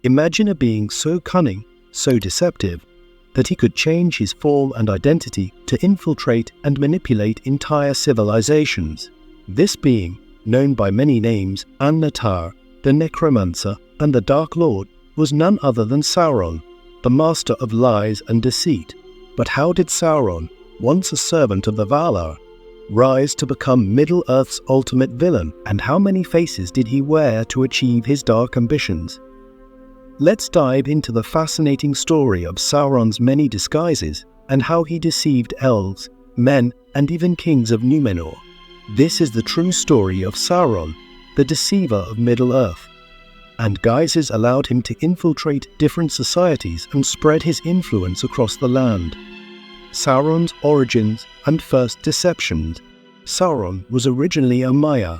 Imagine a being so cunning, so deceptive, that he could change his form and identity to infiltrate and manipulate entire civilizations. This being, known by many names, Annatar, the Necromancer, and the Dark Lord, was none other than Sauron, the master of lies and deceit. But how did Sauron, once a servant of the Valar, rise to become Middle-earth's ultimate villain, and how many faces did he wear to achieve his dark ambitions? Let's dive into the fascinating story of Sauron's many disguises and how he deceived elves, men, and even kings of Númenor. This is the true story of Sauron, the deceiver of Middle-earth. And guises allowed him to infiltrate different societies and spread his influence across the land. Sauron's origins and first deceptions. Sauron was originally a Maya,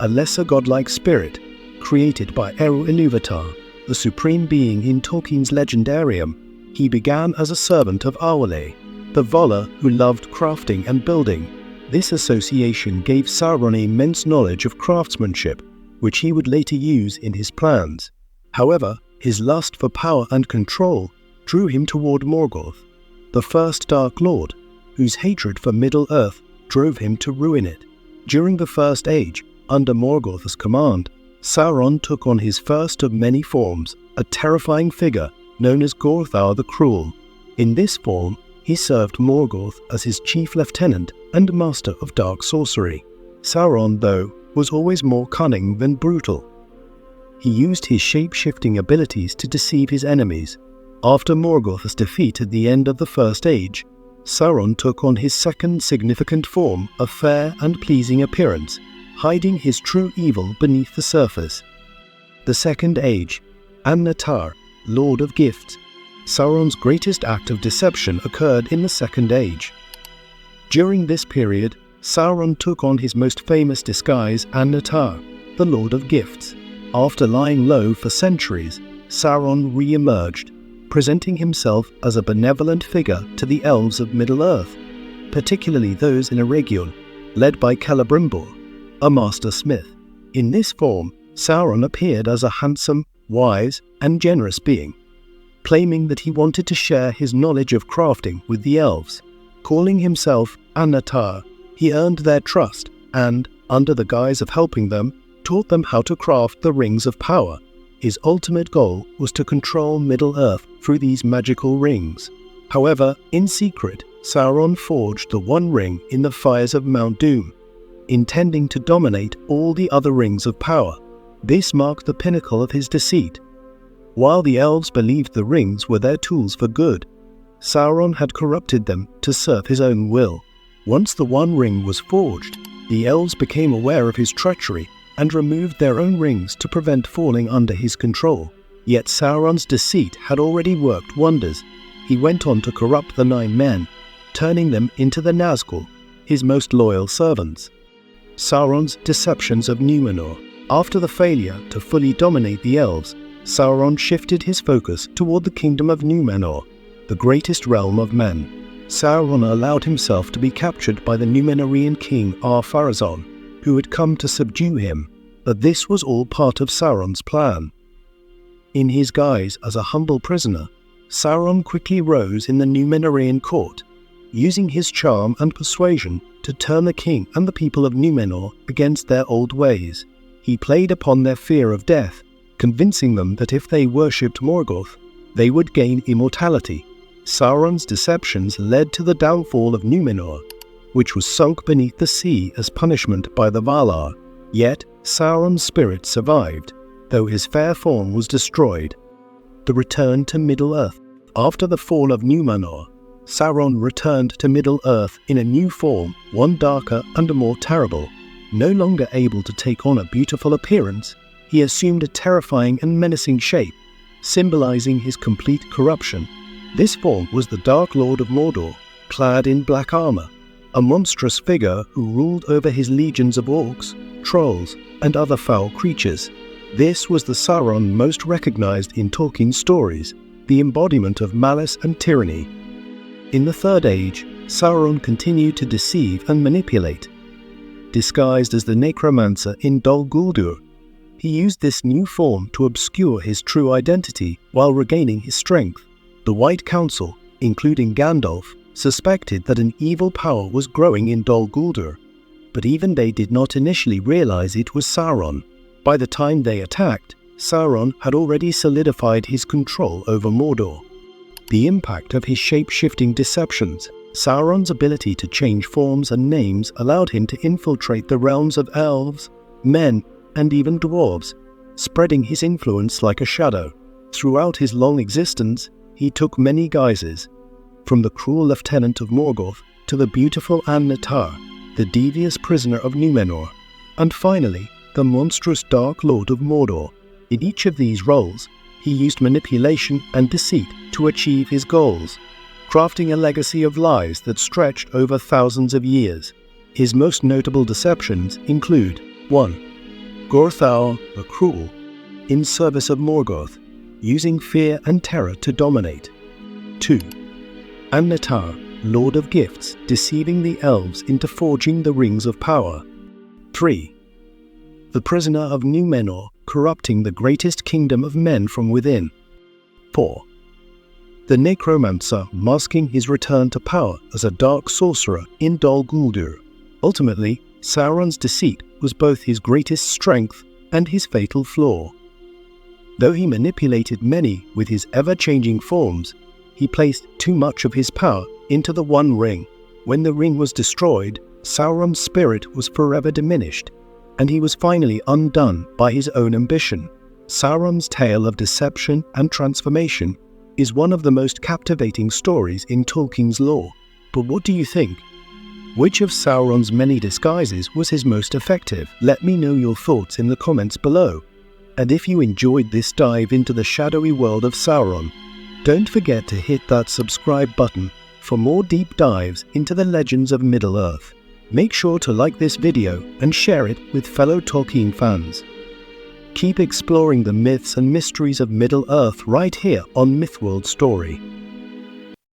a lesser godlike spirit, created by Eru-Ilúvatar, the supreme being in Tolkien's legendarium. He began as a servant of Aule, the Valar who loved crafting and building. This association gave Sauron immense knowledge of craftsmanship, which he would later use in his plans. However, his lust for power and control drew him toward Morgoth, the first Dark Lord, whose hatred for Middle-earth drove him to ruin it. During the First Age, under Morgoth's command, Sauron took on his first of many forms, a terrifying figure known as Gorthar the Cruel. In this form, he served Morgoth as his chief lieutenant and master of dark sorcery. Sauron, though, was always more cunning than brutal. He used his shape-shifting abilities to deceive his enemies. After Morgoth's defeat at the end of the First Age, Sauron took on his second significant form, a fair and pleasing appearance, hiding his true evil beneath the surface. The Second Age. Annatar, Lord of Gifts. Sauron's greatest act of deception occurred in the Second Age. During this period, Sauron took on his most famous disguise, Annatar, the Lord of Gifts. After lying low for centuries, Sauron re-emerged, presenting himself as a benevolent figure to the elves of Middle-earth, particularly those in Eregion, led by Celebrimbor, a master smith. In this form, Sauron appeared as a handsome, wise, and generous being, claiming that he wanted to share his knowledge of crafting with the elves. Calling himself Annatar, he earned their trust and, under the guise of helping them, taught them how to craft the Rings of Power. His ultimate goal was to control Middle-earth through these magical rings. However, in secret, Sauron forged the One Ring in the fires of Mount Doom, intending to dominate all the other Rings of Power. This marked the pinnacle of his deceit. While the elves believed the rings were their tools for good, Sauron had corrupted them to serve his own will. Once the One Ring was forged, the elves became aware of his treachery and removed their own rings to prevent falling under his control. Yet Sauron's deceit had already worked wonders. He went on to corrupt the Nine Men, turning them into the Nazgul, his most loyal servants. Sauron's deceptions of Númenor. After the failure to fully dominate the elves, Sauron shifted his focus toward the kingdom of Númenor, the greatest realm of men. Sauron allowed himself to be captured by the Númenorian king Ar-Pharazôn, who had come to subdue him, but this was all part of Sauron's plan. In his guise as a humble prisoner, Sauron quickly rose in the Númenorian court, using his charm and persuasion to turn the king and the people of Númenor against their old ways. He played upon their fear of death, convincing them that if they worshipped Morgoth, they would gain immortality. Sauron's deceptions led to the downfall of Númenor, which was sunk beneath the sea as punishment by the Valar. Yet, Sauron's spirit survived, though his fair form was destroyed. The return to Middle-earth. After the fall of Númenor, Sauron returned to Middle-earth in a new form, one darker and more terrible. No longer able to take on a beautiful appearance, he assumed a terrifying and menacing shape, symbolizing his complete corruption. This form was the Dark Lord of Mordor, clad in black armor, a monstrous figure who ruled over his legions of orcs, trolls, and other foul creatures. This was the Sauron most recognized in Tolkien's stories, the embodiment of malice and tyranny. In the Third Age, Sauron continued to deceive and manipulate. Disguised as the Necromancer in Dol Guldur, He used this new form to obscure his true identity while regaining his strength. The White Council, including Gandalf, suspected that an evil power was growing in Dol Guldur, but even they did not initially realize it was Sauron. By the time they attacked, Sauron had already solidified his control over Mordor. The impact of his shape-shifting deceptions, Sauron's ability to change forms and names allowed him to infiltrate the realms of elves, men, and even dwarves, spreading his influence like a shadow. Throughout his long existence, he took many guises, from the cruel lieutenant of Morgoth to the beautiful Annatar, the devious prisoner of Númenor, and finally, the monstrous Dark Lord of Mordor. In each of these roles, he used manipulation and deceit to achieve his goals, crafting a legacy of lies that stretched over thousands of years. His most notable deceptions include 1. Gorthal the Cruel, in service of Morgoth, using fear and terror to dominate. 2. Annatar, Lord of Gifts, deceiving the elves into forging the Rings of Power. 3. The Prisoner of Númenor, corrupting the greatest kingdom of men from within. 4. The Necromancer, masking his return to power as a dark sorcerer in Dol Guldur. Ultimately, Sauron's deceit was both his greatest strength and his fatal flaw. Though he manipulated many with his ever-changing forms, he placed too much of his power into the One Ring. When the ring was destroyed, Sauron's spirit was forever diminished, and he was finally undone by his own ambition. Sauron's tale of deception and transformation is one of the most captivating stories in Tolkien's lore. But what do you think? Which of Sauron's many disguises was his most effective? Let me know your thoughts in the comments below. And if you enjoyed this dive into the shadowy world of Sauron, don't forget to hit that subscribe button for more deep dives into the legends of Middle-earth. Make sure to like this video and share it with fellow Tolkien fans. Keep exploring the myths and mysteries of Middle-earth right here on MythWorldStory.